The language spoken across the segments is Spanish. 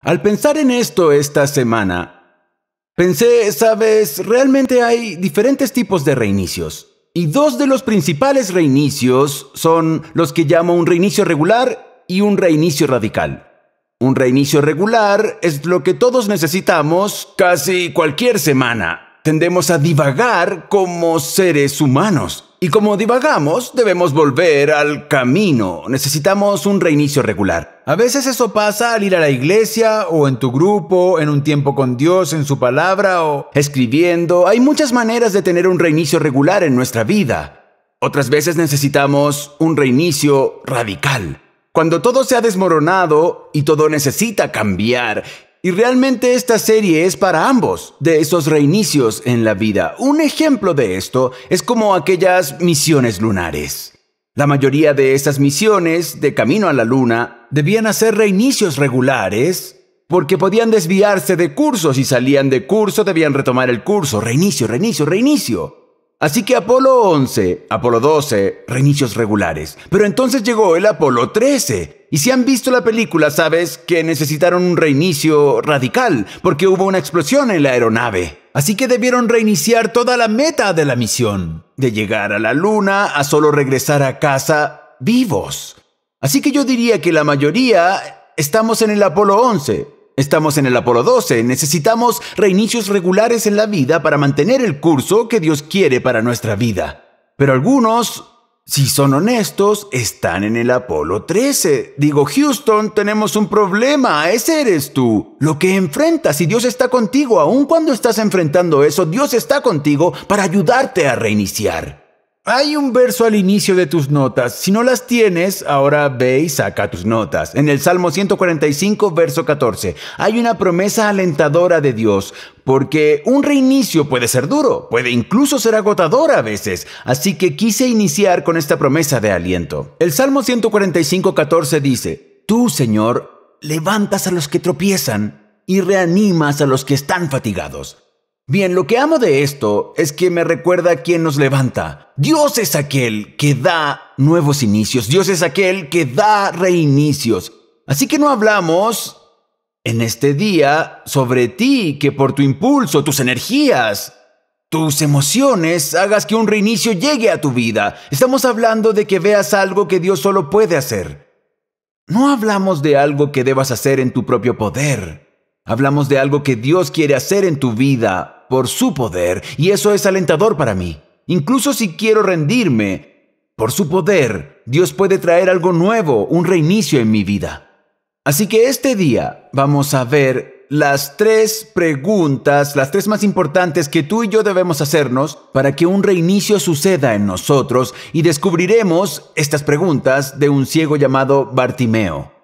Al pensar en esto esta semana, pensé, ¿sabes? Realmente hay diferentes tipos de reinicios. Y dos de los principales reinicios son los que llamo un reinicio regular y un reinicio radical. Un reinicio regular es lo que todos necesitamos casi cualquier semana. Tendemos a divagar como seres humanos. Y como divagamos, debemos volver al camino. Necesitamos un reinicio regular. A veces eso pasa al ir a la iglesia o en tu grupo, en un tiempo con Dios, en su palabra o escribiendo. Hay muchas maneras de tener un reinicio regular en nuestra vida. Otras veces necesitamos un reinicio radical. Cuando todo se ha desmoronado y todo necesita cambiar. Y realmente esta serie es para ambos de esos reinicios en la vida. Un ejemplo de esto es como aquellas misiones lunares. La mayoría de esas misiones de camino a la luna debían hacer reinicios regulares porque podían desviarse de curso. Si salían de curso debían retomar el curso. Reinicio, reinicio, reinicio. Así que Apolo 11, Apolo 12, reinicios regulares. Pero entonces llegó el Apolo 13. Y si han visto la película, sabes que necesitaron un reinicio radical, porque hubo una explosión en la aeronave. Así que debieron reiniciar toda la meta de la misión, de llegar a la luna a solo regresar a casa vivos. Así que yo diría que la mayoría estamos en el Apolo 11. Estamos en el Apolo 12. Necesitamos reinicios regulares en la vida para mantener el curso que Dios quiere para nuestra vida. Pero algunos, si son honestos, están en el Apolo 13. Digo, Houston, tenemos un problema. Ese eres tú. Lo que enfrentas, y Dios está contigo. Aun cuando estás enfrentando eso, Dios está contigo para ayudarte a reiniciar. Hay un verso al inicio de tus notas. Si no las tienes, ahora ve y saca tus notas. En el Salmo 145, verso 14, hay una promesa alentadora de Dios, porque un reinicio puede ser duro, puede incluso ser agotador a veces. Así que quise iniciar con esta promesa de aliento. El Salmo 145, 14 dice, Tú, Señor, levantas a los que tropiezan y reanimas a los que están fatigados. Bien, lo que amo de esto es que me recuerda quién nos levanta. Dios es aquel que da nuevos inicios. Dios es aquel que da reinicios. Así que no hablamos en este día sobre ti, que por tu impulso, tus energías, tus emociones, hagas que un reinicio llegue a tu vida. Estamos hablando de que veas algo que Dios solo puede hacer. No hablamos de algo que debas hacer en tu propio poder. Hablamos de algo que Dios quiere hacer en tu vida por su poder, y eso es alentador para mí. Incluso si quiero rendirme, por su poder, Dios puede traer algo nuevo, un reinicio en mi vida. Así que este día vamos a ver las 3 preguntas, las 3 más importantes que tú y yo debemos hacernos para que un reinicio suceda en nosotros, y descubriremos estas preguntas de un ciego llamado Bartimeo.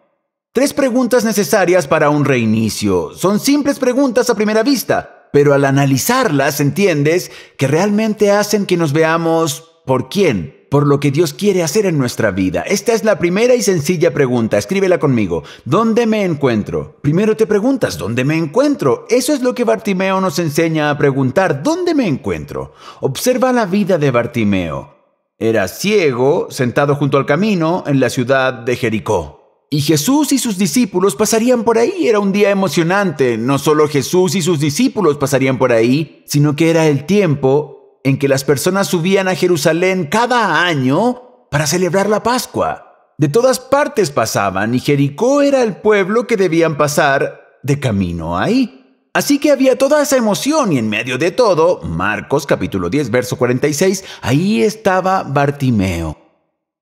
3 preguntas necesarias para un reinicio. Son simples preguntas a primera vista, pero al analizarlas entiendes que realmente hacen que nos veamos por quién, por lo que Dios quiere hacer en nuestra vida. Esta es la primera y sencilla pregunta. Escríbela conmigo. ¿Dónde me encuentro? Primero te preguntas, ¿dónde me encuentro? Eso es lo que Bartimeo nos enseña a preguntar. ¿Dónde me encuentro? Observa la vida de Bartimeo. Era ciego, sentado junto al camino en la ciudad de Jericó. Y Jesús y sus discípulos pasarían por ahí. Era un día emocionante. No solo Jesús y sus discípulos pasarían por ahí, sino que era el tiempo en que las personas subían a Jerusalén cada año para celebrar la Pascua. De todas partes pasaban, y Jericó era el pueblo que debían pasar de camino ahí. Así que había toda esa emoción, y en medio de todo, Marcos capítulo 10, verso 46, ahí estaba Bartimeo.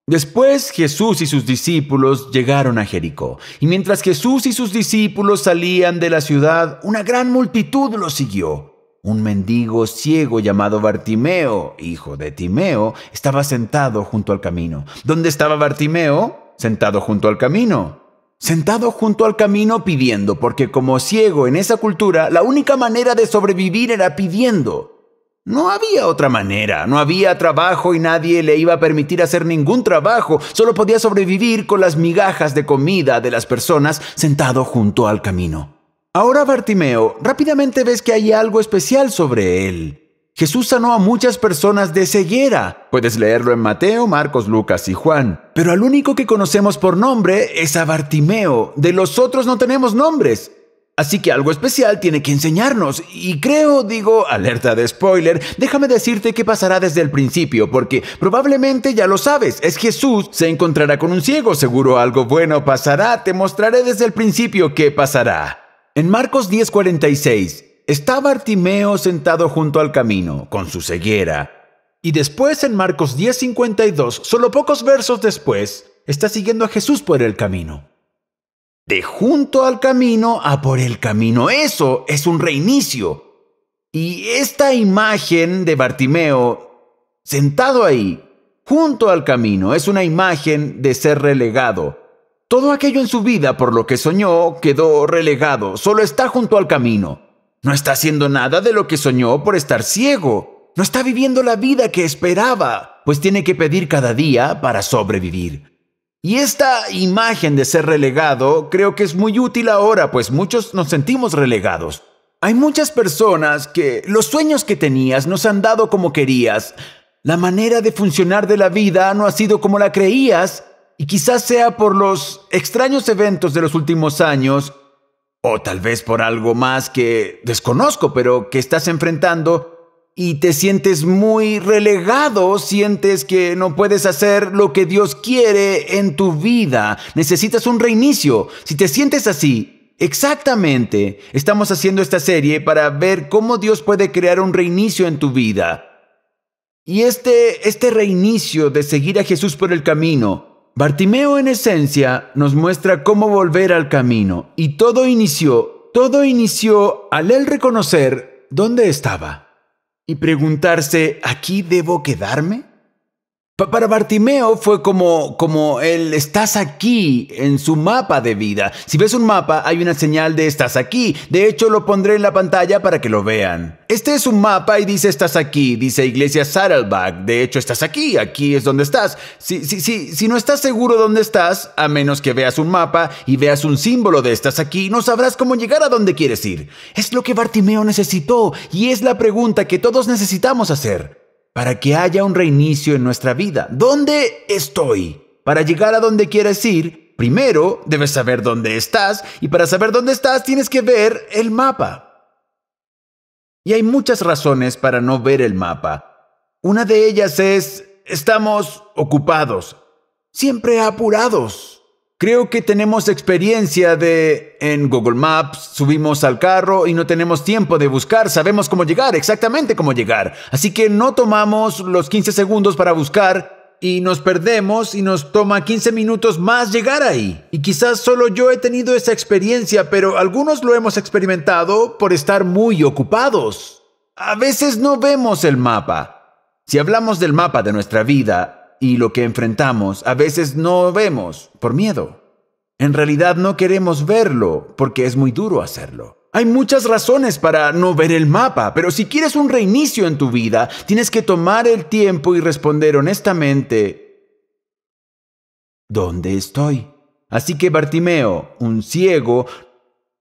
Después Jesús y sus discípulos llegaron a Jericó, y mientras Jesús y sus discípulos salían de la ciudad, una gran multitud los siguió. Un mendigo ciego llamado Bartimeo, hijo de Timeo, estaba sentado junto al camino. ¿Dónde estaba Bartimeo? Sentado junto al camino. Sentado junto al camino pidiendo, porque como ciego en esa cultura, la única manera de sobrevivir era pidiendo. No había otra manera, no había trabajo y nadie le iba a permitir hacer ningún trabajo. Solo podía sobrevivir con las migajas de comida de las personas sentado junto al camino. Ahora Bartimeo, rápidamente ves que hay algo especial sobre él. Jesús sanó a muchas personas de ceguera. Puedes leerlo en Mateo, Marcos, Lucas y Juan. Pero al único que conocemos por nombre es a Bartimeo. De los otros no tenemos nombres. Así que algo especial tiene que enseñarnos. Y creo, alerta de spoiler, déjame decirte qué pasará desde el principio, porque probablemente ya lo sabes. Es Jesús, se encontrará con un ciego, seguro algo bueno pasará. Te mostraré desde el principio qué pasará. En Marcos 10:46, está Bartimeo sentado junto al camino, con su ceguera. Y después en Marcos 10:52, solo pocos versos después, está siguiendo a Jesús por el camino. De junto al camino a por el camino. Eso es un reinicio. Y esta imagen de Bartimeo sentado ahí, junto al camino, es una imagen de ser relegado. Todo aquello en su vida por lo que soñó quedó relegado. Solo está junto al camino. No está haciendo nada de lo que soñó por estar ciego. No está viviendo la vida que esperaba, pues tiene que pedir cada día para sobrevivir. Y esta imagen de ser relegado creo que es muy útil ahora, pues muchos nos sentimos relegados. Hay muchas personas que los sueños que tenías no se han dado como querías. La manera de funcionar de la vida no ha sido como la creías, y quizás sea por los extraños eventos de los últimos años, o tal vez por algo más que desconozco, pero que estás enfrentando. Y te sientes muy relegado, sientes que no puedes hacer lo que Dios quiere en tu vida. Necesitas un reinicio. Si te sientes así, exactamente, estamos haciendo esta serie para ver cómo Dios puede crear un reinicio en tu vida. Y este reinicio de seguir a Jesús por el camino, Bartimeo en esencia nos muestra cómo volver al camino. Y todo inició al él reconocer dónde estaba. Y preguntarse, ¿aquí debo quedarme? Para Bartimeo fue como el estás aquí en su mapa de vida. Si ves un mapa, hay una señal de estás aquí. De hecho, lo pondré en la pantalla para que lo vean. Este es un mapa y dice estás aquí. Dice Iglesia Saddleback. De hecho, estás aquí. Aquí es donde estás. Si no estás seguro dónde estás, a menos que veas un mapa y veas un símbolo de estás aquí, no sabrás cómo llegar a donde quieres ir. Es lo que Bartimeo necesitó y es la pregunta que todos necesitamos hacer. Para que haya un reinicio en nuestra vida. ¿Dónde estoy? Para llegar a donde quieres ir, primero debes saber dónde estás, y para saber dónde estás tienes que ver el mapa. Y hay muchas razones para no ver el mapa. Una de ellas es, estamos ocupados, siempre apurados. Creo que tenemos experiencia en Google Maps, subimos al carro y no tenemos tiempo de buscar, sabemos cómo llegar, exactamente cómo llegar. Así que no tomamos los 15 segundos para buscar y nos perdemos y nos toma 15 minutos más llegar ahí. Y quizás solo yo he tenido esa experiencia, pero algunos lo hemos experimentado por estar muy ocupados. A veces no vemos el mapa. Si hablamos del mapa de nuestra vida, y lo que enfrentamos, a veces no vemos por miedo. En realidad no queremos verlo porque es muy duro hacerlo. Hay muchas razones para no ver el mapa, pero si quieres un reinicio en tu vida, tienes que tomar el tiempo y responder honestamente, ¿dónde estoy? Así que Bartimeo, un ciego,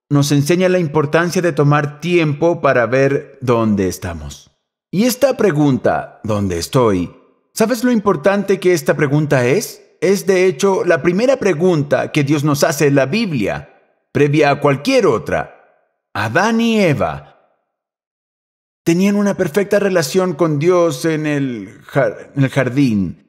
nos enseña la importancia de tomar tiempo para ver dónde estamos. Y esta pregunta, ¿dónde estoy?, ¿sabes lo importante que esta pregunta es? Es de hecho la primera pregunta que Dios nos hace en la Biblia, previa a cualquier otra. Adán y Eva tenían una perfecta relación con Dios en el jardín.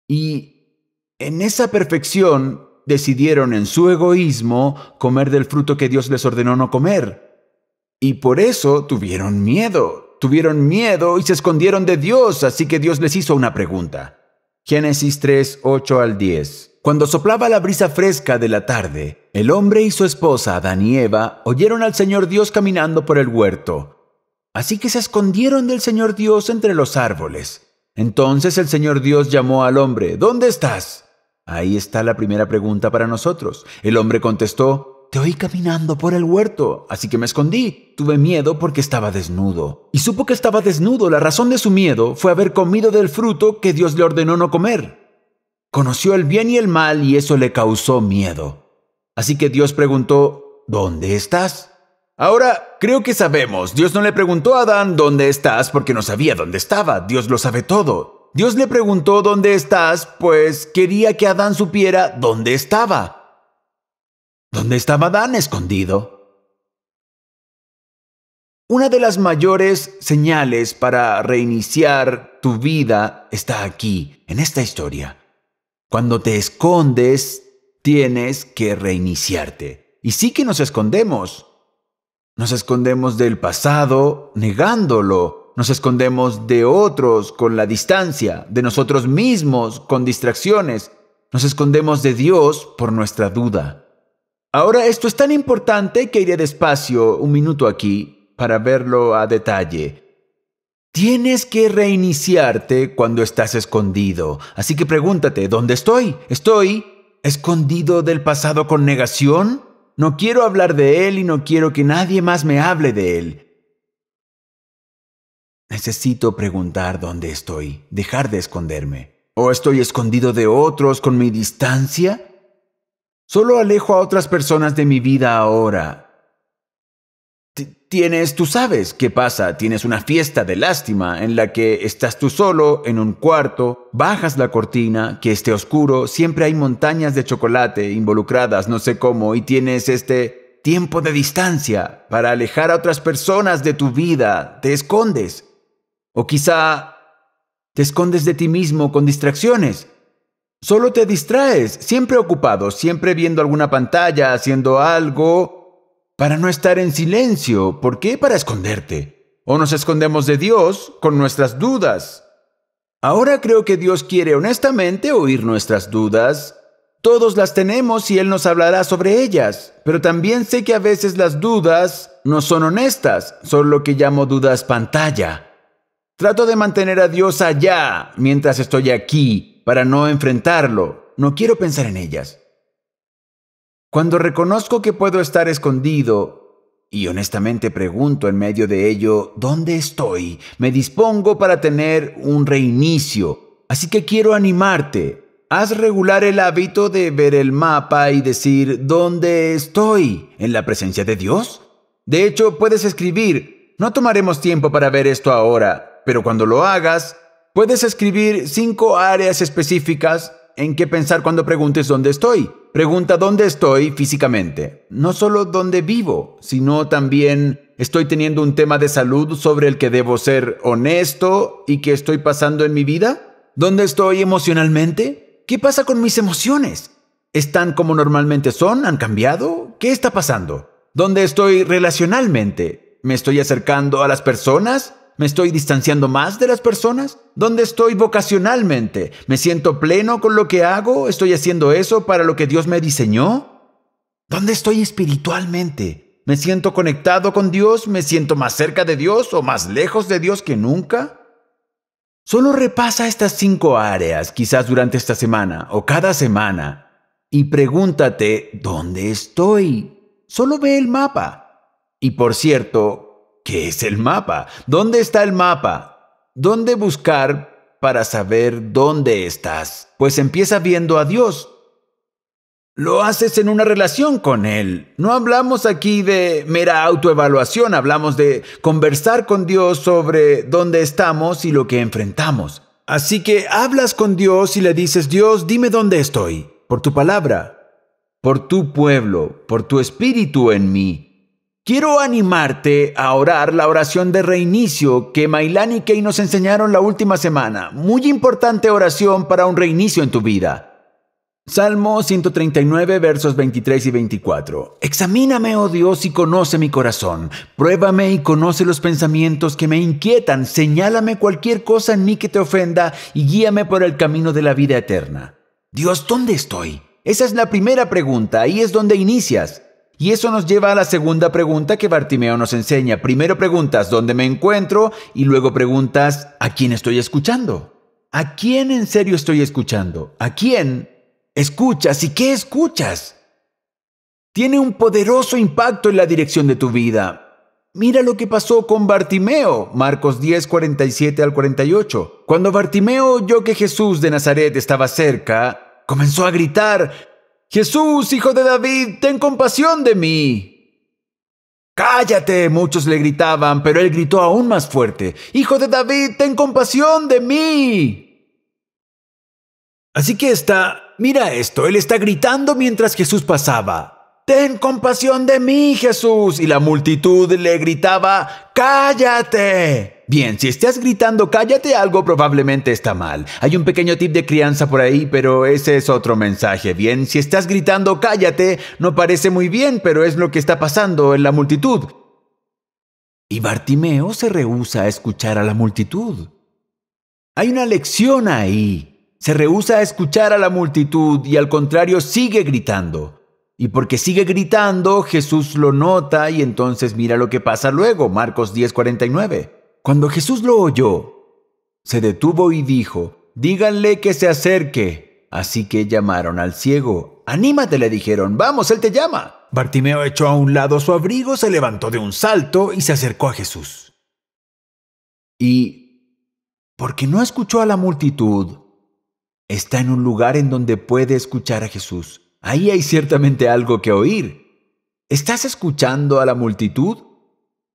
Y en esa perfección decidieron en su egoísmo comer del fruto que Dios les ordenó no comer. Y por eso tuvieron miedo. Tuvieron miedo y se escondieron de Dios, así que Dios les hizo una pregunta. Génesis 3, 8 al 10. Cuando soplaba la brisa fresca de la tarde, el hombre y su esposa, Adán y Eva, oyeron al Señor Dios caminando por el huerto. Así que se escondieron del Señor Dios entre los árboles. Entonces el Señor Dios llamó al hombre, ¿dónde estás? Ahí está la primera pregunta para nosotros. El hombre contestó, te oí caminando por el huerto, así que me escondí. Tuve miedo porque estaba desnudo. Y supo que estaba desnudo. La razón de su miedo fue haber comido del fruto que Dios le ordenó no comer. Conoció el bien y el mal y eso le causó miedo. Así que Dios preguntó, ¿dónde estás? Ahora, creo que sabemos. Dios no le preguntó a Adán dónde estás porque no sabía dónde estaba. Dios lo sabe todo. Dios le preguntó dónde estás, pues quería que Adán supiera dónde estaba. ¿Dónde estaba Adán escondido? Una de las mayores señales para reiniciar tu vida está aquí, en esta historia. Cuando te escondes, tienes que reiniciarte. Y sí que nos escondemos. Nos escondemos del pasado, negándolo. Nos escondemos de otros con la distancia, de nosotros mismos con distracciones. Nos escondemos de Dios por nuestra duda. Ahora, esto es tan importante que iré despacio un minuto aquí para verlo a detalle. Tienes que reiniciarte cuando estás escondido. Así que pregúntate, ¿dónde estoy? ¿Estoy escondido del pasado con negación? No quiero hablar de él y no quiero que nadie más me hable de él. Necesito preguntar dónde estoy, dejar de esconderme. ¿O estoy escondido de otros con mi distancia? Solo alejo a otras personas de mi vida ahora. Tú sabes qué pasa, tienes una fiesta de lástima en la que estás tú solo en un cuarto, bajas la cortina, que esté oscuro, siempre hay montañas de chocolate involucradas, no sé cómo, y tienes este tiempo de distancia para alejar a otras personas de tu vida, te escondes. O quizá te escondes de ti mismo con distracciones. Solo te distraes, siempre ocupado, siempre viendo alguna pantalla, haciendo algo para no estar en silencio. ¿Por qué? Para esconderte. O nos escondemos de Dios con nuestras dudas. Ahora creo que Dios quiere honestamente oír nuestras dudas. Todos las tenemos y Él nos hablará sobre ellas. Pero también sé que a veces las dudas no son honestas, son lo que llamo dudas pantalla. Trato de mantener a Dios allá mientras estoy aquí para no enfrentarlo. No quiero pensar en ellas. Cuando reconozco que puedo estar escondido y honestamente pregunto en medio de ello, ¿dónde estoy? Me dispongo para tener un reinicio. Así que quiero animarte. Haz regular el hábito de ver el mapa y decir, ¿dónde estoy? ¿En la presencia de Dios? De hecho, puedes escribir. No tomaremos tiempo para ver esto ahora, pero cuando lo hagas, puedes escribir 5 áreas específicas en que pensar cuando preguntes dónde estoy. Pregunta dónde estoy físicamente. No solo dónde vivo, sino también estoy teniendo un tema de salud sobre el que debo ser honesto y que estoy pasando en mi vida. ¿Dónde estoy emocionalmente? ¿Qué pasa con mis emociones? ¿Están como normalmente son? ¿Han cambiado? ¿Qué está pasando? ¿Dónde estoy relacionalmente? ¿Me estoy acercando a las personas? ¿Me estoy distanciando más de las personas? ¿Dónde estoy vocacionalmente? ¿Me siento pleno con lo que hago? ¿Estoy haciendo eso para lo que Dios me diseñó? ¿Dónde estoy espiritualmente? ¿Me siento conectado con Dios? ¿Me siento más cerca de Dios o más lejos de Dios que nunca? Solo repasa estas 5 áreas, quizás durante esta semana o cada semana, y pregúntate, ¿dónde estoy? Solo ve el mapa. Y por cierto, ¿qué es el mapa? ¿Dónde está el mapa? ¿Dónde buscar para saber dónde estás? Pues empieza viendo a Dios. Lo haces en una relación con Él. No hablamos aquí de mera autoevaluación, hablamos de conversar con Dios sobre dónde estamos y lo que enfrentamos. Así que hablas con Dios y le dices, Dios, dime dónde estoy, por tu palabra, por tu pueblo, por tu espíritu en mí. Quiero animarte a orar la oración de reinicio que Maylán y Kay nos enseñaron la última semana. Muy importante oración para un reinicio en tu vida. Salmo 139, versos 23 y 24. Examíname, oh Dios, y conoce mi corazón. Pruébame y conoce los pensamientos que me inquietan. Señálame cualquier cosa en mí que te ofenda y guíame por el camino de la vida eterna. Dios, ¿dónde estoy? Esa es la primera pregunta. Ahí es donde inicias. Y eso nos lleva a la segunda pregunta que Bartimeo nos enseña. Primero preguntas ¿dónde me encuentro? Y luego preguntas ¿a quién estoy escuchando? ¿A quién en serio estoy escuchando? ¿A quién escuchas y qué escuchas? Tiene un poderoso impacto en la dirección de tu vida. Mira lo que pasó con Bartimeo, Marcos 10, 47 al 48. Cuando Bartimeo oyó que Jesús de Nazaret estaba cerca, comenzó a gritar, Jesús, hijo de David, ten compasión de mí. ¡Cállate!, muchos le gritaban, pero él gritó aún más fuerte, Hijo de David, ten compasión de mí. Así que mira esto, él está gritando mientras Jesús pasaba. «¡Ten compasión de mí, Jesús!» Y la multitud le gritaba, «¡Cállate!». Bien, si estás gritando «cállate», algo probablemente está mal. Hay un pequeño tip de crianza por ahí, pero ese es otro mensaje. Bien, si estás gritando «cállate», no parece muy bien, pero es lo que está pasando en la multitud. Y Bartimeo se rehúsa a escuchar a la multitud. Hay una lección ahí. Se rehúsa a escuchar a la multitud y al contrario sigue gritando. Y porque sigue gritando, Jesús lo nota y entonces mira lo que pasa luego. Marcos 10:49. Cuando Jesús lo oyó, se detuvo y dijo, «Díganle que se acerque». Así que llamaron al ciego. «Anímate», le dijeron, «vamos, él te llama». Bartimeo echó a un lado su abrigo, se levantó de un salto y se acercó a Jesús. Y, porque no escuchó a la multitud, está en un lugar en donde puede escuchar a Jesús. Ahí hay ciertamente algo que oír. ¿Estás escuchando a la multitud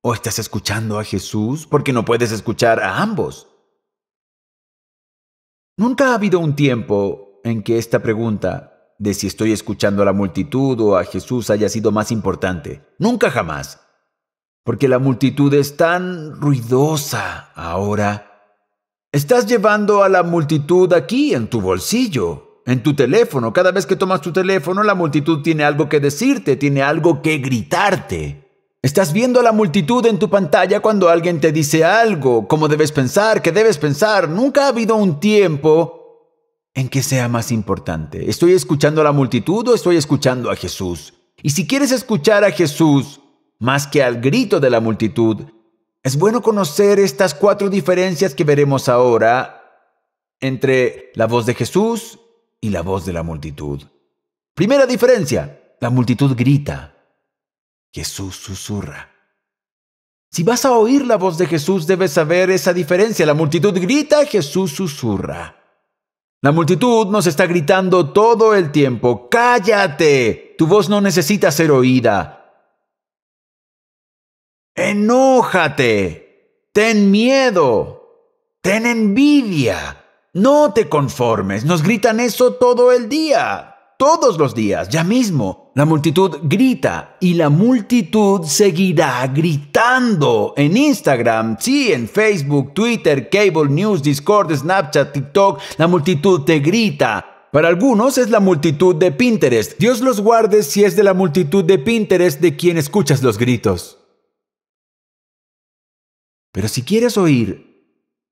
o estás escuchando a Jesús? Porque no puedes escuchar a ambos. Nunca ha habido un tiempo en que esta pregunta de si estoy escuchando a la multitud o a Jesús haya sido más importante. Nunca jamás. Porque la multitud es tan ruidosa ahora. Estás llevando a la multitud aquí en tu bolsillo. En tu teléfono, cada vez que tomas tu teléfono, la multitud tiene algo que decirte, tiene algo que gritarte. Estás viendo a la multitud en tu pantalla cuando alguien te dice algo, cómo debes pensar, qué debes pensar. Nunca ha habido un tiempo en que sea más importante. ¿Estoy escuchando a la multitud o estoy escuchando a Jesús? Y si quieres escuchar a Jesús más que al grito de la multitud, es bueno conocer estas 4 diferencias que veremos ahora entre la voz de Jesús y la voz de la multitud. Primera diferencia, la multitud grita. Jesús susurra. Si vas a oír la voz de Jesús, debes saber esa diferencia. La multitud grita, Jesús susurra. La multitud nos está gritando todo el tiempo, «cállate, tu voz no necesita ser oída». «Enójate, ten miedo, ten envidia». No te conformes, nos gritan eso todo el día, todos los días, ya mismo. La multitud grita y la multitud seguirá gritando en Instagram, sí, en Facebook, Twitter, Cable News, Discord, Snapchat, TikTok. La multitud te grita. Para algunos es la multitud de Pinterest. Dios los guarde si es de la multitud de Pinterest de quien escuchas los gritos. Pero si quieres oír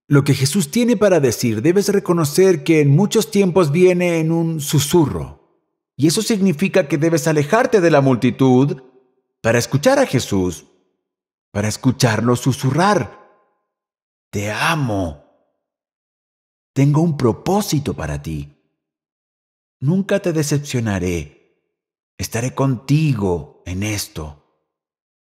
lo que Jesús tiene para decir, debes reconocer que en muchos tiempos viene en un susurro. Y eso significa que debes alejarte de la multitud para escuchar a Jesús, para escucharlo susurrar. Te amo. Tengo un propósito para ti. Nunca te decepcionaré. Estaré contigo en esto.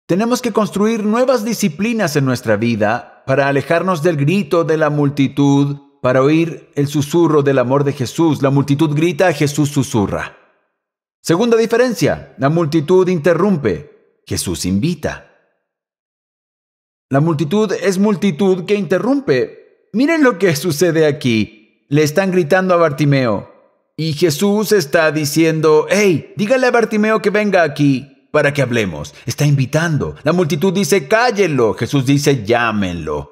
Tenemos que construir nuevas disciplinas en nuestra vida para alejarnos del grito de la multitud, para oír el susurro del amor de Jesús. La multitud grita, Jesús susurra. Segunda diferencia, la multitud interrumpe, Jesús invita. La multitud es multitud que interrumpe. Miren lo que sucede aquí. Le están gritando a Bartimeo y Jesús está diciendo, «Hey, dígale a Bartimeo que venga aquí para que hablemos». Está invitando. La multitud dice, «Cállenlo». Jesús dice, «Llámenlo».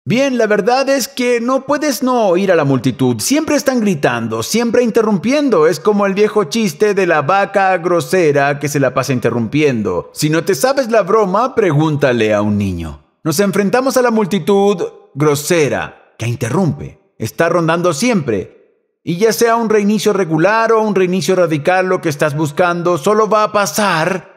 Bien, la verdad es que no puedes no oír a la multitud. Siempre están gritando, siempre interrumpiendo. Es como el viejo chiste de la vaca grosera que se la pasa interrumpiendo. Si no te sabes la broma, pregúntale a un niño. Nos enfrentamos a la multitud grosera que interrumpe. Está rondando siempre. Y ya sea un reinicio regular o un reinicio radical, lo que estás buscando solo va a pasar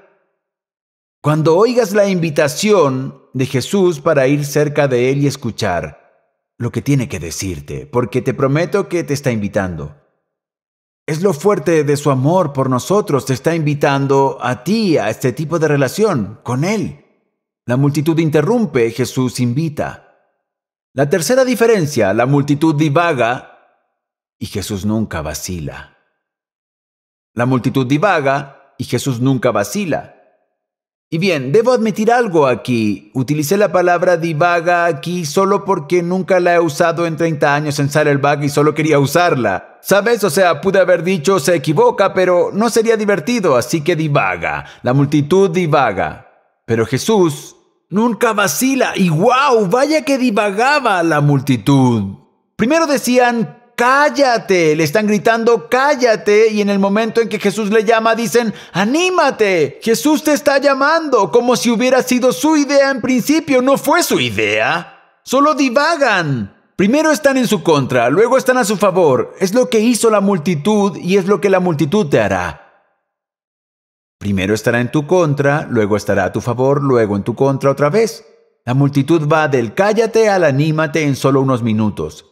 cuando oigas la invitación de Jesús para ir cerca de Él y escuchar lo que tiene que decirte, porque te prometo que te está invitando. Es lo fuerte de su amor por nosotros, te está invitando a ti, a este tipo de relación con Él. La multitud interrumpe, Jesús invita. La tercera diferencia, la multitud divaga y Jesús nunca vacila. La multitud divaga y Jesús nunca vacila. Y bien, debo admitir algo aquí. Utilicé la palabra divaga aquí solo porque nunca la he usado en 30 años en Saddleback y solo quería usarla. ¿Sabes? O sea, pude haber dicho se equivoca, pero no sería divertido, así que divaga. La multitud divaga. Pero Jesús nunca vacila. Y ¡wow! Vaya que divagaba la multitud. Primero decían, ¡cállate! Le están gritando, ¡cállate! Y en el momento en que Jesús le llama, dicen, ¡anímate! Jesús te está llamando, como si hubiera sido su idea en principio. No fue su idea. Solo divagan. Primero están en su contra, luego están a su favor. Es lo que hizo la multitud y es lo que la multitud te hará. Primero estará en tu contra, luego estará a tu favor, luego en tu contra otra vez. La multitud va del cállate al anímate en solo unos minutos.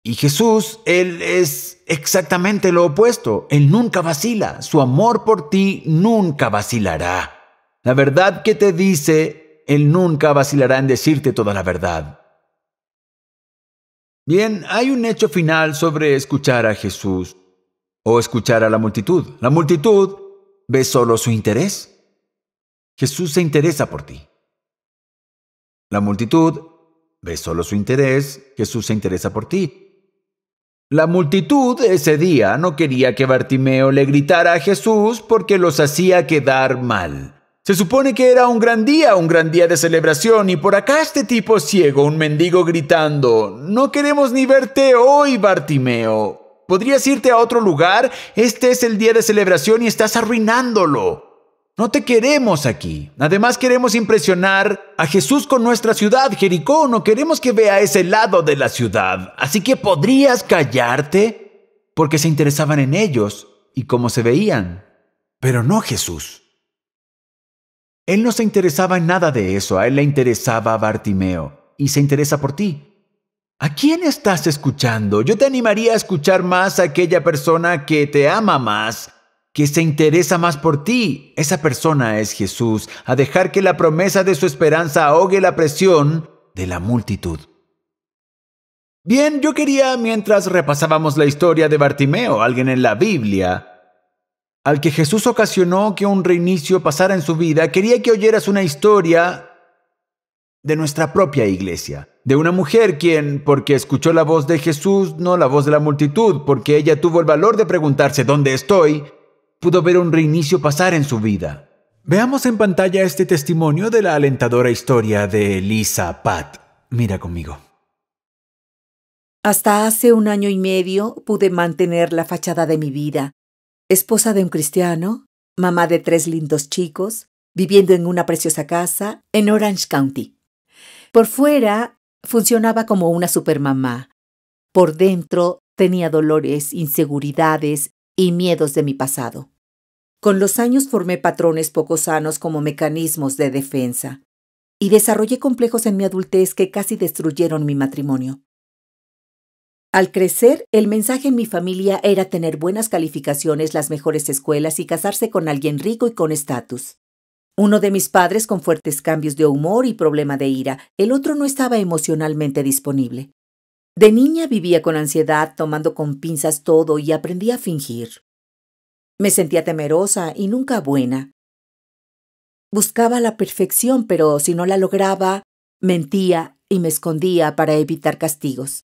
Y Jesús, Él es exactamente lo opuesto. Él nunca vacila. Su amor por ti nunca vacilará. La verdad que te dice, Él nunca vacilará en decirte toda la verdad. Bien, hay un hecho final sobre escuchar a Jesús o escuchar a la multitud. La multitud ve solo su interés. Jesús se interesa por ti. La multitud ve solo su interés. Jesús se interesa por ti. La multitud ese día no quería que Bartimeo le gritara a Jesús porque los hacía quedar mal. Se supone que era un gran día de celebración, y por acá este tipo ciego, un mendigo gritando, «No queremos ni verte hoy, Bartimeo. ¿Podrías irte a otro lugar? Este es el día de celebración y estás arruinándolo. No te queremos aquí. Además queremos impresionar a Jesús con nuestra ciudad, Jericó. No queremos que vea ese lado de la ciudad. Así que ¿podrías callarte?» Porque se interesaban en ellos y cómo se veían. Pero no Jesús. Él no se interesaba en nada de eso. A él le interesaba a Bartimeo y se interesa por ti. ¿A quién estás escuchando? Yo te animaría a escuchar más a aquella persona que te ama más, que se interesa más por ti. Esa persona es Jesús, a dejar que la promesa de su esperanza ahogue la presión de la multitud. Bien, yo quería, mientras repasábamos la historia de Bartimeo, alguien en la Biblia, al que Jesús ocasionó que un reinicio pasara en su vida, quería que oyeras una historia de nuestra propia iglesia. De una mujer quien, porque escuchó la voz de Jesús, no la voz de la multitud, porque ella tuvo el valor de preguntarse ¿dónde estoy?, pudo ver un reinicio pasar en su vida. Veamos en pantalla este testimonio de la alentadora historia de Lisa Pat. Mira conmigo. Hasta hace 1 año y medio pude mantener la fachada de mi vida. Esposa de un cristiano, mamá de 3 lindos chicos, viviendo en una preciosa casa en Orange County. Por fuera funcionaba como una supermamá. Por dentro tenía dolores, inseguridades y miedos de mi pasado. Con los años formé patrones poco sanos como mecanismos de defensa y desarrollé complejos en mi adultez que casi destruyeron mi matrimonio. Al crecer, el mensaje en mi familia era tener buenas calificaciones, las mejores escuelas y casarse con alguien rico y con estatus. Uno de mis padres con fuertes cambios de humor y problema de ira, el otro no estaba emocionalmente disponible. De niña vivía con ansiedad, tomando con pinzas todo y aprendí a fingir. Me sentía temerosa y nunca buena. Buscaba la perfección, pero si no la lograba, mentía y me escondía para evitar castigos.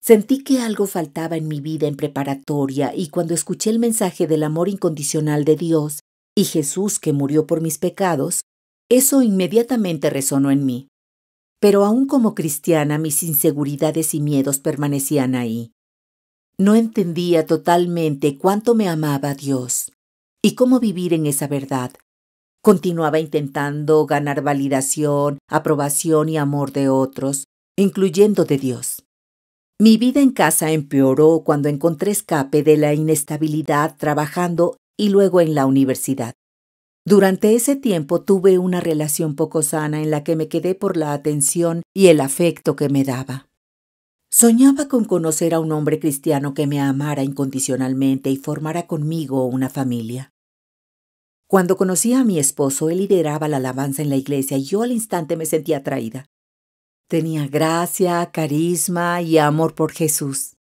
Sentí que algo faltaba en mi vida en preparatoria y cuando escuché el mensaje del amor incondicional de Dios y Jesús que murió por mis pecados, eso inmediatamente resonó en mí. Pero aún como cristiana, mis inseguridades y miedos permanecían ahí. No entendía totalmente cuánto me amaba Dios y cómo vivir en esa verdad. Continuaba intentando ganar validación, aprobación y amor de otros, incluyendo de Dios. Mi vida en casa empeoró cuando encontré escape de la inestabilidad trabajando y luego en la universidad. Durante ese tiempo tuve una relación poco sana en la que me quedé por la atención y el afecto que me daba. Soñaba con conocer a un hombre cristiano que me amara incondicionalmente y formara conmigo una familia. Cuando conocí a mi esposo, él lideraba la alabanza en la iglesia y yo al instante me sentía atraída. Tenía gracia, carisma y amor por Jesús.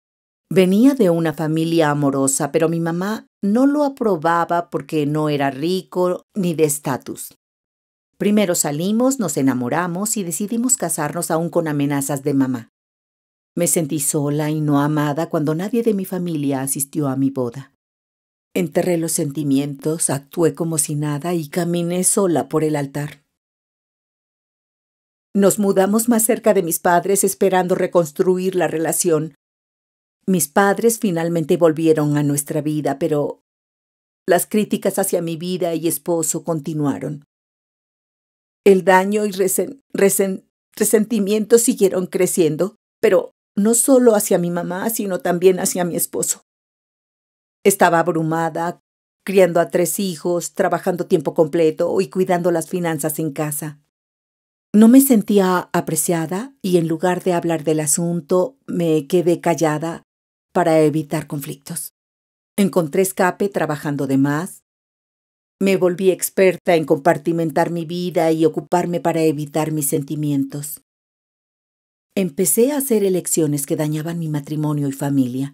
Venía de una familia amorosa, pero mi mamá no lo aprobaba porque no era rico ni de estatus. Primero salimos, nos enamoramos y decidimos casarnos aún con amenazas de mamá. Me sentí sola y no amada cuando nadie de mi familia asistió a mi boda. Enterré los sentimientos, actué como si nada y caminé sola por el altar. Nos mudamos más cerca de mis padres esperando reconstruir la relación. Mis padres finalmente volvieron a nuestra vida, pero las críticas hacia mi vida y esposo continuaron. El daño y resentimientos siguieron creciendo, pero no solo hacia mi mamá, sino también hacia mi esposo. Estaba abrumada, criando a 3 hijos, trabajando tiempo completo y cuidando las finanzas en casa. No me sentía apreciada y en lugar de hablar del asunto, me quedé callada para evitar conflictos. Encontré escape trabajando de más. Me volví experta en compartimentar mi vida y ocuparme para evitar mis sentimientos. Empecé a hacer elecciones que dañaban mi matrimonio y familia.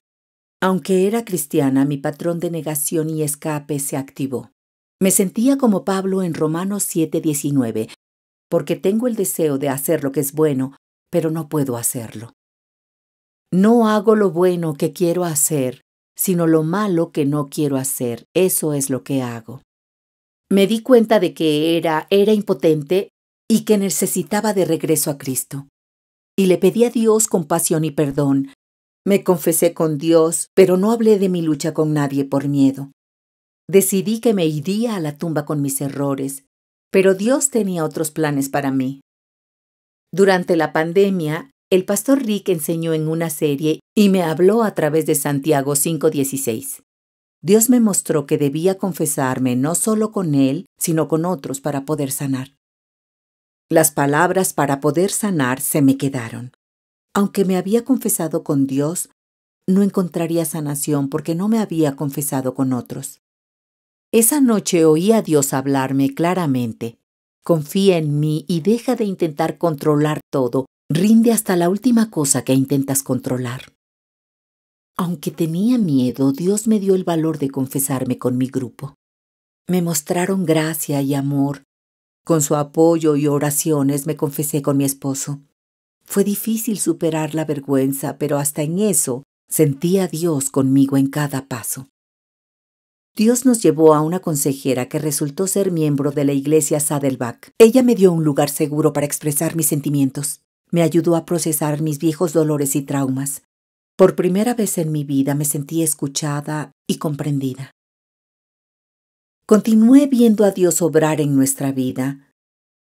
Aunque era cristiana, mi patrón de negación y escape se activó. Me sentía como Pablo en Romanos 7:19, porque tengo el deseo de hacer lo que es bueno, pero no puedo hacerlo. No hago lo bueno que quiero hacer, sino lo malo que no quiero hacer. Eso es lo que hago. Me di cuenta de que era impotente y que necesitaba de regreso a Cristo. Y le pedí a Dios compasión y perdón. Me confesé con Dios, pero no hablé de mi lucha con nadie por miedo. Decidí que me iría a la tumba con mis errores, pero Dios tenía otros planes para mí. Durante la pandemia, el pastor Rick enseñó en una serie y me habló a través de Santiago 5:16. Dios me mostró que debía confesarme no solo con Él, sino con otros para poder sanar. Las palabras para poder sanar se me quedaron. Aunque me había confesado con Dios, no encontraría sanación porque no me había confesado con otros. Esa noche oí a Dios hablarme claramente. Confía en mí y deja de intentar controlar todo. Rinde hasta la última cosa que intentas controlar. Aunque tenía miedo, Dios me dio el valor de confesarme con mi grupo. Me mostraron gracia y amor. Con su apoyo y oraciones me confesé con mi esposo. Fue difícil superar la vergüenza, pero hasta en eso sentí a Dios conmigo en cada paso. Dios nos llevó a una consejera que resultó ser miembro de la iglesia Saddleback. Ella me dio un lugar seguro para expresar mis sentimientos. Me ayudó a procesar mis viejos dolores y traumas. Por primera vez en mi vida me sentí escuchada y comprendida. Continué viendo a Dios obrar en nuestra vida.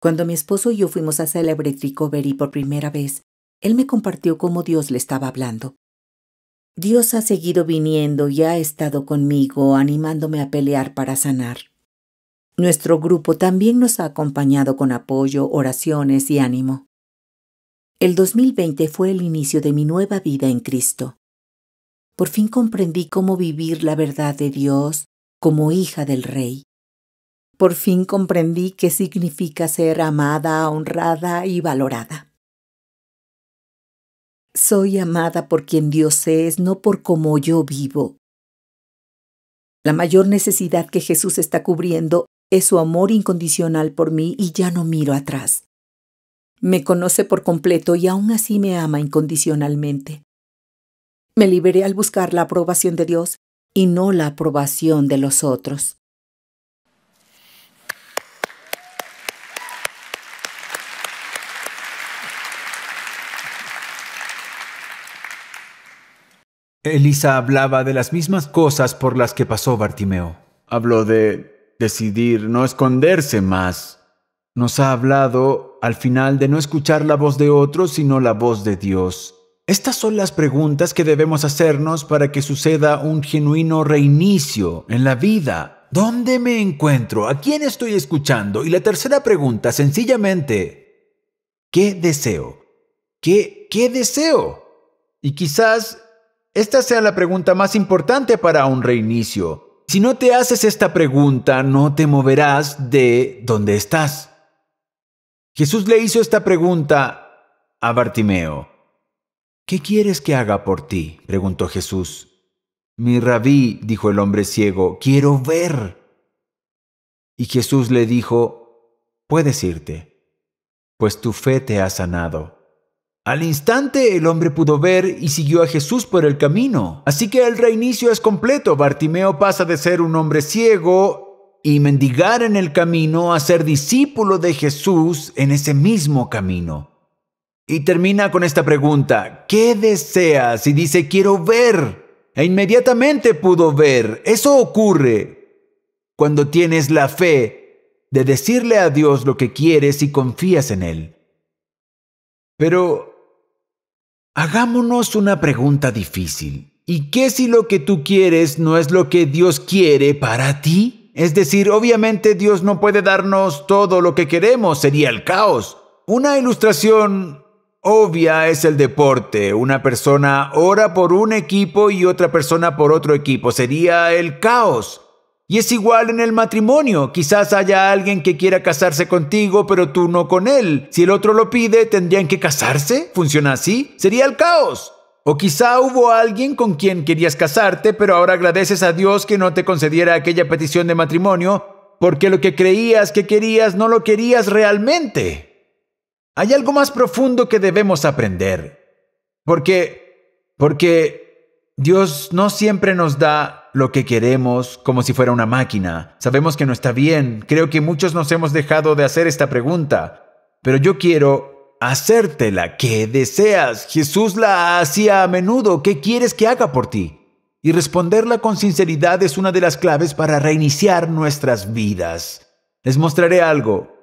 Cuando mi esposo y yo fuimos a Celebrate Recovery por primera vez, él me compartió cómo Dios le estaba hablando. Dios ha seguido viniendo y ha estado conmigo, animándome a pelear para sanar. Nuestro grupo también nos ha acompañado con apoyo, oraciones y ánimo. El 2020 fue el inicio de mi nueva vida en Cristo. Por fin comprendí cómo vivir la verdad de Dios como hija del Rey. Por fin comprendí qué significa ser amada, honrada y valorada. Soy amada por quien Dios es, no por cómo yo vivo. La mayor necesidad que Jesús está cubriendo es su amor incondicional por mí y ya no miro atrás. Me conoce por completo y aún así me ama incondicionalmente. Me liberé al buscar la aprobación de Dios y no la aprobación de los otros. Elisa hablaba de las mismas cosas por las que pasó Bartimeo. Habló de decidir no esconderse más. Nos ha hablado al final de no escuchar la voz de otros, sino la voz de Dios. Estas son las preguntas que debemos hacernos para que suceda un genuino reinicio en la vida. ¿Dónde me encuentro? ¿A quién estoy escuchando? Y la tercera pregunta, sencillamente, ¿qué deseo? ¿Qué deseo? Y quizás esta sea la pregunta más importante para un reinicio. Si no te haces esta pregunta, no te moverás de donde estás. Jesús le hizo esta pregunta a Bartimeo. ¿Qué quieres que haga por ti?, preguntó Jesús. Mi rabí, dijo el hombre ciego, quiero ver. Y Jesús le dijo, puedes irte, pues tu fe te ha sanado». Al instante el hombre pudo ver y siguió a Jesús por el camino. Así que el reinicio es completo. Bartimeo pasa de ser un hombre ciego y mendigar en el camino a ser discípulo de Jesús en ese mismo camino. Y termina con esta pregunta: ¿qué deseas? Y dice: quiero ver. E inmediatamente pudo ver. Eso ocurre cuando tienes la fe de decirle a Dios lo que quieres y confías en Él. Pero hagámonos una pregunta difícil. ¿Y qué si lo que tú quieres no es lo que Dios quiere para ti? Es decir, obviamente Dios no puede darnos todo lo que queremos, sería el caos. Una ilustración obvia es el deporte. Una persona ora por un equipo y otra persona por otro equipo. Sería el caos. Y es igual en el matrimonio. Quizás haya alguien que quiera casarse contigo, pero tú no con él. Si el otro lo pide, ¿tendrían que casarse? ¿Funciona así? Sería el caos. O quizá hubo alguien con quien querías casarte, pero ahora agradeces a Dios que no te concediera aquella petición de matrimonio, porque lo que creías que querías no lo querías realmente. Hay algo más profundo que debemos aprender. Porque Dios no siempre nos da lo que queremos como si fuera una máquina. Sabemos que no está bien. Creo que muchos nos hemos dejado de hacer esta pregunta. Pero yo quiero hacértela. ¿Qué deseas? Jesús la hacía a menudo. ¿Qué quieres que haga por ti? Y responderla con sinceridad es una de las claves para reiniciar nuestras vidas. Les mostraré algo.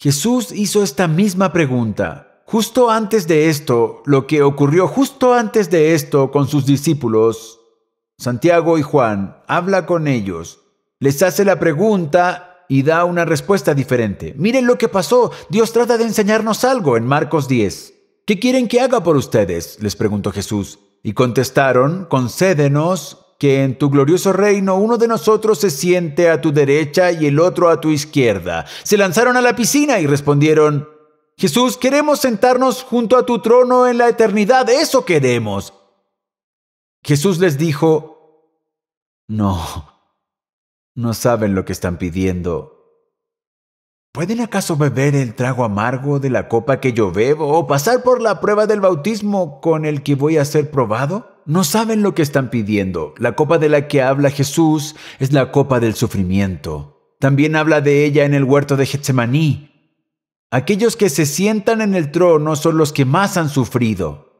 Jesús hizo esta misma pregunta justo antes de esto, lo que ocurrió justo antes de esto con sus discípulos. Santiago y Juan habla con ellos, les hace la pregunta y da una respuesta diferente. Miren lo que pasó. Dios trata de enseñarnos algo en Marcos 10. ¿Qué quieren que haga por ustedes?, les preguntó Jesús. Y contestaron: concédenos que en tu glorioso reino uno de nosotros se siente a tu derecha y el otro a tu izquierda. Se lanzaron a la piscina y respondieron: Jesús, queremos sentarnos junto a tu trono en la eternidad. Eso queremos. Jesús les dijo: no saben lo que están pidiendo. ¿Pueden acaso beber el trago amargo de la copa que yo bebo o pasar por la prueba del bautismo con el que voy a ser probado? No saben lo que están pidiendo. La copa de la que habla Jesús es la copa del sufrimiento. También habla de ella en el huerto de Getsemaní. Aquellos que se sientan en el trono son los que más han sufrido.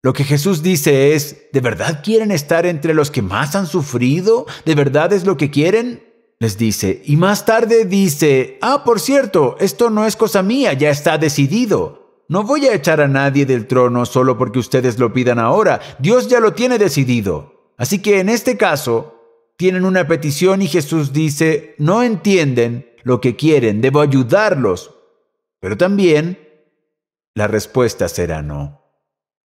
Lo que Jesús dice es: ¿de verdad quieren estar entre los que más han sufrido? ¿De verdad es lo que quieren?, les dice. Y más tarde dice: por cierto, esto no es cosa mía, ya está decidido. No voy a echar a nadie del trono solo porque ustedes lo pidan ahora. Dios ya lo tiene decidido. Así que en este caso, tienen una petición y Jesús dice: no entienden lo que quieren, debo ayudarlos. Pero también la respuesta será no.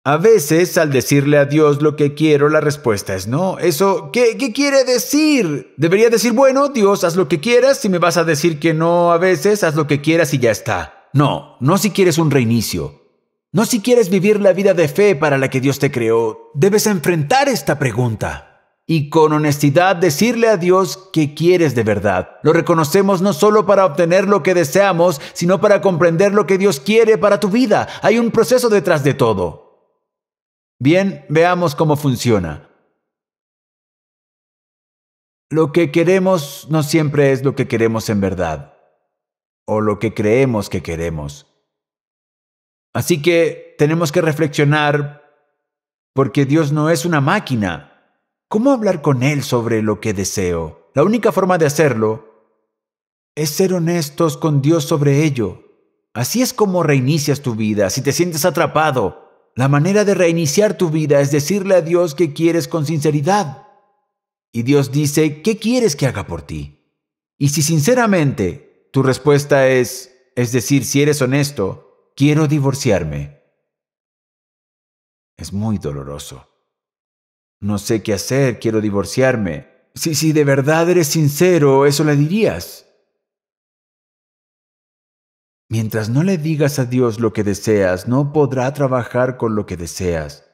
A veces, al decirle a Dios lo que quiero, la respuesta es no. ¿Eso qué quiere decir? Debería decir: bueno, Dios, haz lo que quieras. Si me vas a decir que no a veces, haz lo que quieras y ya está. No si quieres un reinicio. No si quieres vivir la vida de fe para la que Dios te creó. Debes enfrentar esta pregunta y con honestidad decirle a Dios que quieres de verdad. Lo reconocemos no solo para obtener lo que deseamos, sino para comprender lo que Dios quiere para tu vida. Hay un proceso detrás de todo. Bien, veamos cómo funciona. Lo que queremos no siempre es lo que queremos en verdad, o lo que creemos que queremos. Así que tenemos que reflexionar, porque Dios no es una máquina. ¿Cómo hablar con Él sobre lo que deseo? La única forma de hacerlo es ser honestos con Dios sobre ello. Así es como reinicias tu vida. Si te sientes atrapado, la manera de reiniciar tu vida es decirle a Dios que quieres con sinceridad. Y Dios dice: ¿qué quieres que haga por ti? Y si sinceramente tu respuesta es decir, si eres honesto: quiero divorciarme. Es muy doloroso. No sé qué hacer, quiero divorciarme. Si de verdad eres sincero, eso le dirías. Mientras no le digas a Dios lo que deseas, no podrá trabajar con lo que deseas.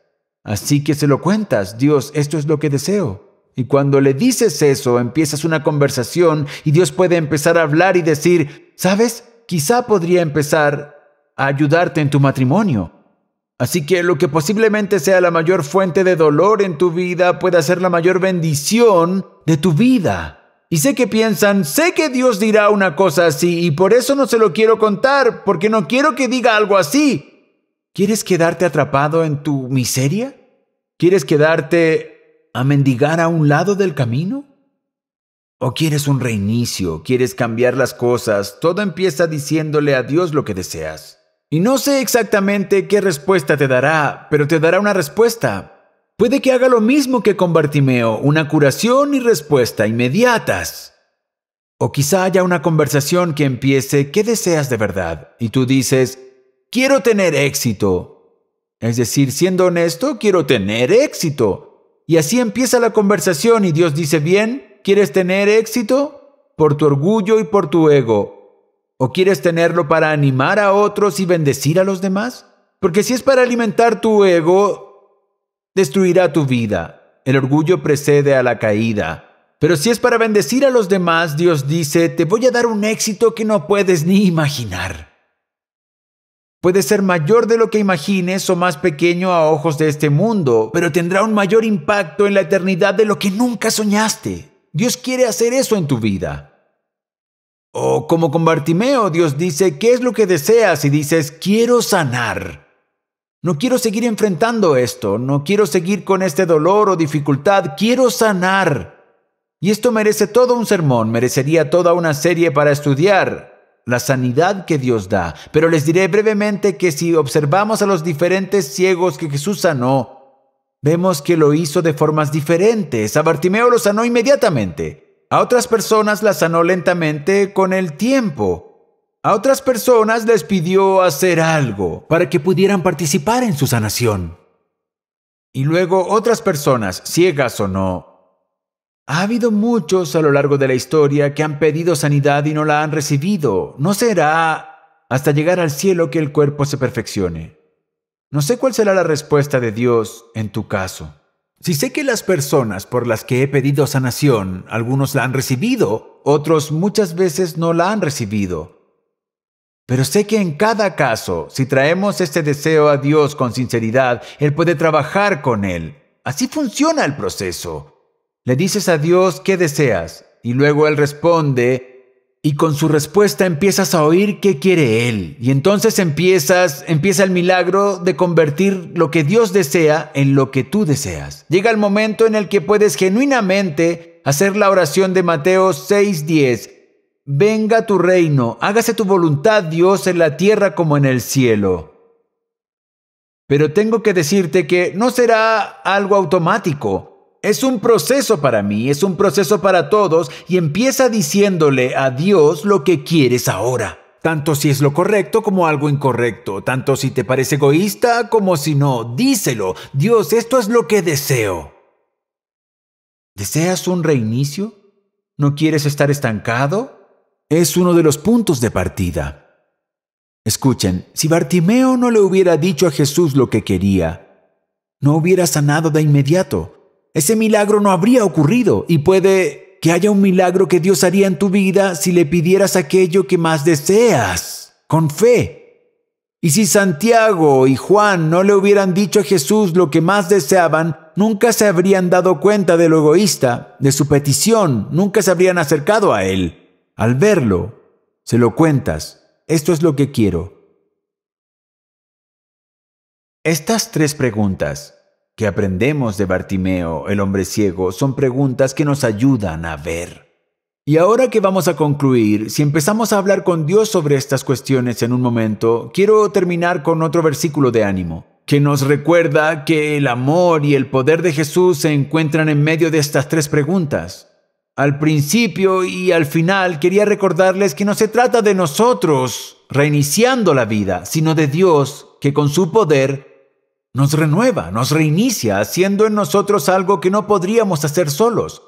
Así que se lo cuentas: Dios, esto es lo que deseo. Y cuando le dices eso, empiezas una conversación y Dios puede empezar a hablar y decir, ¿sabes? Quizá podría empezar a ayudarte en tu matrimonio. Así que lo que posiblemente sea la mayor fuente de dolor en tu vida puede ser la mayor bendición de tu vida. Y sé que piensan, sé que Dios dirá una cosa así y por eso no se lo quiero contar, porque no quiero que diga algo así. ¿Quieres quedarte atrapado en tu miseria? ¿Quieres quedarte a mendigar a un lado del camino? ¿O quieres un reinicio? ¿Quieres cambiar las cosas? Todo empieza diciéndole a Dios lo que deseas. Y no sé exactamente qué respuesta te dará, pero te dará una respuesta. Puede que haga lo mismo que con Bartimeo, una curación y respuesta inmediatas. O quizá haya una conversación que empiece, ¿qué deseas de verdad? Y tú dices, quiero tener éxito. Es decir, siendo honesto, quiero tener éxito. Y así empieza la conversación y Dios dice, bien, ¿quieres tener éxito? Por tu orgullo y por tu ego. ¿O quieres tenerlo para animar a otros y bendecir a los demás? Porque si es para alimentar tu ego, destruirá tu vida. El orgullo precede a la caída. Pero si es para bendecir a los demás, Dios dice, te voy a dar un éxito que no puedes ni imaginar. Puede ser mayor de lo que imagines o más pequeño a ojos de este mundo, pero tendrá un mayor impacto en la eternidad de lo que nunca soñaste. Dios quiere hacer eso en tu vida. O como con Bartimeo, Dios dice, ¿qué es lo que deseas? Y dices, quiero sanar. No quiero seguir enfrentando esto, no quiero seguir con este dolor o dificultad, quiero sanar. Y esto merece todo un sermón, merecería toda una serie para estudiar la sanidad que Dios da. Pero les diré brevemente que si observamos a los diferentes ciegos que Jesús sanó, vemos que lo hizo de formas diferentes. A Bartimeo lo sanó inmediatamente. A otras personas las sanó lentamente con el tiempo. A otras personas les pidió hacer algo para que pudieran participar en su sanación. Y luego otras personas, ciegas o no. Ha habido muchos a lo largo de la historia que han pedido sanidad y no la han recibido. No será hasta llegar al cielo que el cuerpo se perfeccione. No sé cuál será la respuesta de Dios en tu caso. Si sé que las personas por las que he pedido sanación, algunos la han recibido, otros muchas veces no la han recibido. Pero sé que en cada caso, si traemos este deseo a Dios con sinceridad, Él puede trabajar con él. Así funciona el proceso. Le dices a Dios qué deseas, y luego Él responde, y con su respuesta empiezas a oír qué quiere Él. Y entonces empieza el milagro de convertir lo que Dios desea en lo que tú deseas. Llega el momento en el que puedes genuinamente hacer la oración de Mateo 6:10. Venga tu reino, hágase tu voluntad, Dios, en la tierra como en el cielo. Pero tengo que decirte que no será algo automático. Es un proceso para mí, es un proceso para todos y empieza diciéndole a Dios lo que quieres ahora. Tanto si es lo correcto como algo incorrecto, tanto si te parece egoísta como si no. Díselo, Dios, esto es lo que deseo. ¿Deseas un reinicio? ¿No quieres estar estancado? Es uno de los puntos de partida. Escuchen, si Bartimeo no le hubiera dicho a Jesús lo que quería, no hubiera sanado de inmediato. Ese milagro no habría ocurrido y puede que haya un milagro que Dios haría en tu vida si le pidieras aquello que más deseas, con fe. Y si Santiago y Juan no le hubieran dicho a Jesús lo que más deseaban, nunca se habrían dado cuenta de lo egoísta, de su petición, nunca se habrían acercado a Él. Al verlo, se lo cuentas, esto es lo que quiero. Estas 3 preguntas que aprendemos de Bartimeo, el hombre ciego, son preguntas que nos ayudan a ver. Y ahora que vamos a concluir, si empezamos a hablar con Dios sobre estas cuestiones en un momento, quiero terminar con otro versículo de ánimo, que nos recuerda que el amor y el poder de Jesús se encuentran en medio de estas 3 preguntas. Al principio y al final quería recordarles que no se trata de nosotros reiniciando la vida, sino de Dios que con su poder nos renueva, nos reinicia, haciendo en nosotros algo que no podríamos hacer solos.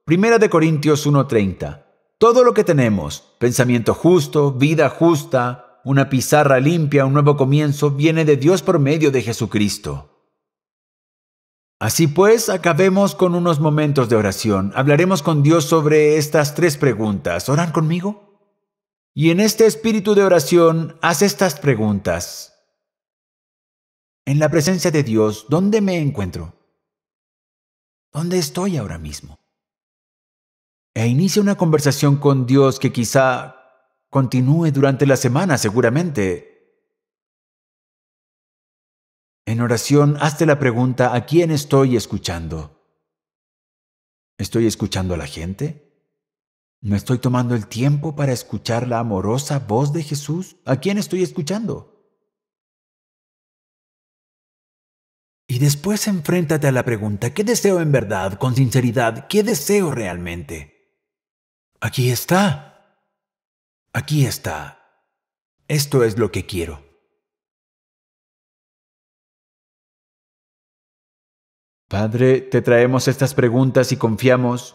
1 Corintios 1:30. Todo lo que tenemos, pensamiento justo, vida justa, una pizarra limpia, un nuevo comienzo, viene de Dios por medio de Jesucristo. Así pues, acabemos con unos momentos de oración. Hablaremos con Dios sobre estas 3 preguntas. ¿Oran conmigo? Y en este espíritu de oración, haz estas preguntas. En la presencia de Dios, ¿dónde me encuentro? ¿Dónde estoy ahora mismo? E inicia una conversación con Dios que quizá continúe durante la semana, seguramente. En oración, hazte la pregunta: ¿a quién estoy escuchando? ¿Estoy escuchando a la gente? ¿Me estoy tomando el tiempo para escuchar la amorosa voz de Jesús? ¿A quién estoy escuchando? Y después enfréntate a la pregunta: ¿qué deseo en verdad, con sinceridad? ¿Qué deseo realmente? Aquí está. Aquí está. Esto es lo que quiero. Padre, te traemos estas preguntas y confiamos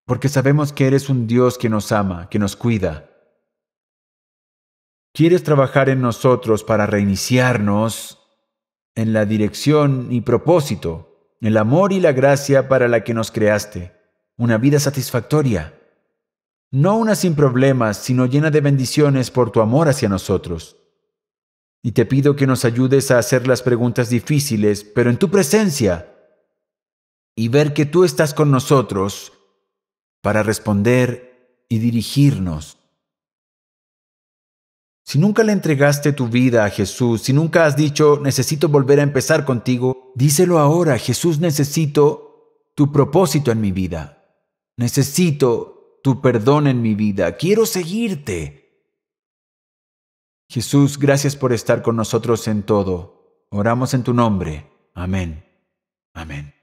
porque sabemos que eres un Dios que nos ama, que nos cuida. Quieres trabajar en nosotros para reiniciarnos en la dirección y propósito, el amor y la gracia para la que nos creaste, una vida satisfactoria, no una sin problemas, sino llena de bendiciones por tu amor hacia nosotros. Y te pido que nos ayudes a hacer las preguntas difíciles, pero en tu presencia, y ver que tú estás con nosotros para responder y dirigirnos. Si nunca le entregaste tu vida a Jesús, si nunca has dicho: necesito volver a empezar contigo, díselo ahora: Jesús, necesito tu propósito en mi vida. Necesito tu perdón en mi vida. Quiero seguirte. Jesús, gracias por estar con nosotros en todo. Oramos en tu nombre. Amén. Amén.